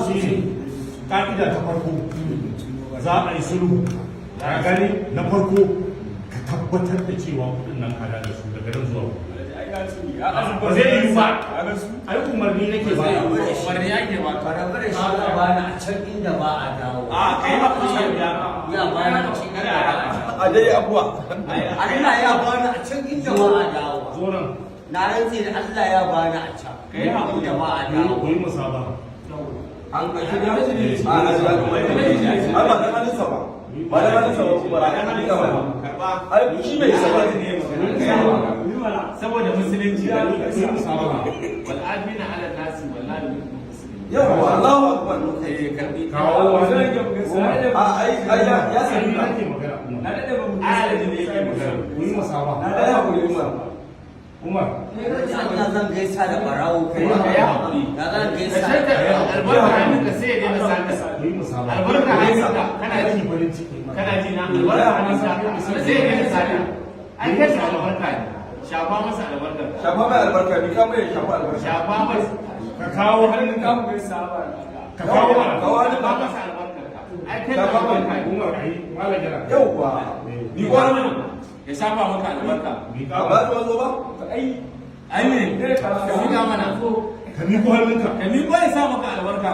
shi ka'ida ta farko za a yi sulhu a gani na farko ka tabbatar da cewa kudin nan ka da su daga nan zuwa ba zai yi ba ai umarni nake ba umarni yake ba barabar shi ya bani a can inda ba a dawo a kai ba ku shi ya bani a can inda ba a dawo a dai abuwa Allah ya bani a can inda ba a dawo zo nan na rantse da Allah ya bani a can kai hakuri inda ba a dawo ku yi musaba an kashi da a ba da hannunsa ba ba da hannunsa ba kuma ba da hannunsa ba ai shi bai isa ba saboda musulunci da yi musaba wal amina ala nasi wallahi yawa Allahu akbar karbi kawo wani a ai ya sani ni nake magana na dade ba mu ayalin da yake magana ku yi musaba ai hakuri Umar Allah zan gaisa da barawo kai ya hakuri da zan gaisa sai ka albarka hannunka sai ya daina saka ku yi musaba albarka hannunka kana ji farin ciki kana ji na albarka hannunka sai ya daina saka ai kai shi albarka ne shafa masa albarka shafa mai albarka bi kama ya shafa albarka shafa masa ka kawo hannun ka ka kawo kawo hannun shafa ka masa albarka ai kai Shafa mai albarka ne Umar ai malajira yauwa ni wani ya shafa maka albarka ba ta wazo ba ai ne ka miƙa mana ka miƙo hannunka ka miƙo ya sa maka albarka